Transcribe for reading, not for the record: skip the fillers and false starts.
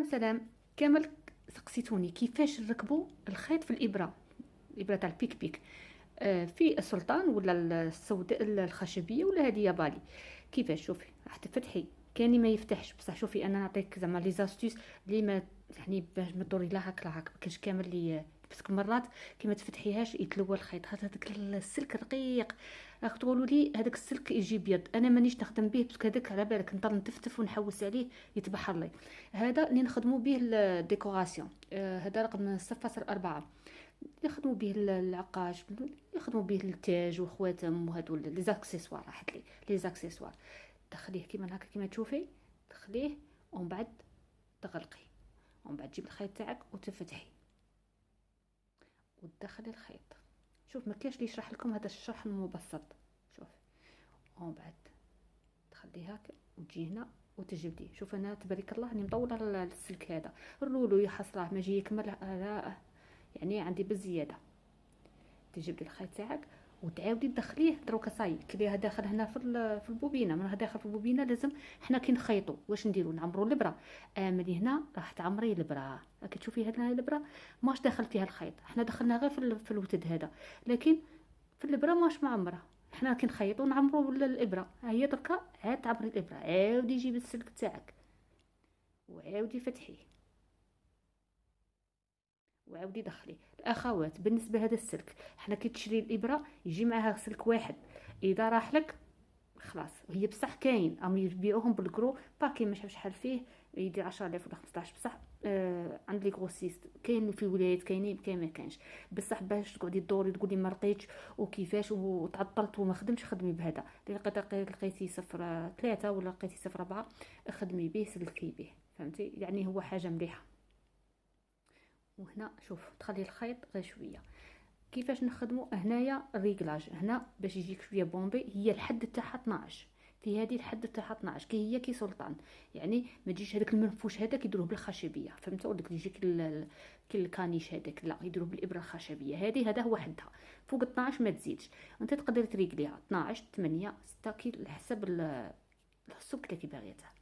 سلام كامل. سقسيتوني كيفاش نركبوا الخيط في الابره تاع البيك بيك. في السلطان ولا السوداء الخشبيه ولا هذه يابالي. كيفاش؟ شوفي راح تفتحي. كاين اللي ما يفتحش بصح. شوفي انا نعطيك زعما لي زاستيس اللي ما يعني باش ما تدوري لا هاك لا هاك. كاش كامل اللي باسكو مرات كي ما تفتحيهاش يتلوى الخيط. هذاك السلك رقيق. راك تقولوا لي هذاك السلك يجي بيض. انا مانيش نخدم به باسكو هذاك على بالك نضل نتفتف ونحوس عليه يتبحر لي. هذا اللي نخدموا به الديكوراسيون. هذا رقم 0.4. يخدموا به العقاش. يخدموا به التاج والخواتم وهذو لي زاكسيسوار. راحت لي لي زاكسيسوار. دخليه كيما هكا كيما تشوفي. دخليه ومن بعد تغلقي ومن بعد تجيب الخيط تاعك وتفتحي وتدخلي الخيط. شوف ما كاش لي يشرح لكم هذا الشرح المبسط. شوف ومن بعد تخليه هكا وتجي هنا وتجبديه. شوف انا تبارك الله راني مطوله السلك هذا. الرولو يحصله ما يجي يكمل يعني عندي بزياده. تجبدي الخيط تاعك وتعاودي تدخليه دروكا صاي كليها داخل هنا في البوبينه. من داخل في البوبينه لازم حنا كي نخيطوا واش نديروا؟ نعمروا الابره. ملي هنا راح تعمري الابره. راكي تشوفي هنا الابره ماش داخل فيها الخيط. حنا دخلنا غير في الوتد هذا. لكن في الابره ماش معمره. حنا كي نخيطوا نعمروا الابره. هي دركا عاد تعمري الابره. عاودي جيبي السلك تاعك وعاودي فتحيه وعاودي دخلي. الاخوات بالنسبه لهذا السلك حنا كي تشري الابره يجي معاها سلك واحد. اذا راح لك خلاص. هي بصح كاين راهم يبيعوهم بالكرو باكي مش عارف شحال فيه يدير 10000 ولا 15 بصح. عند لي غروسيست كاين في ولايات كاينين كاين ما كانش. بصح باش تقعدي تدوري تقولي ما لقيتش وكيفاش وتعطلت وما خدمش خدمي بهذا. لقيتي 0.3 ولا لقيتي 0.4 خدمي به سلكي به. فهمتي يعني هو حاجه مليحه. وهنا شوف تخلي الخيط غير شويه. كيفاش نخدموا هنايا الريغلاج هنا باش يجيك شويه بومبي. هي الحد تاعها 12. في هذه الحد تاعها 12 كي هي كي سلطان. يعني ما تجيش هذاك المنفوش هذاك يديروه بالخشبيه. فهمتوا وداك اللي يجيك كي الكانيش هذاك لا يديروه بالابره الخشبيه. هذا هو حدها. فوق 12 ما تزيدش. انت تقدري تريقليها 12 8 6 كي حسب السلك اللي باغيته.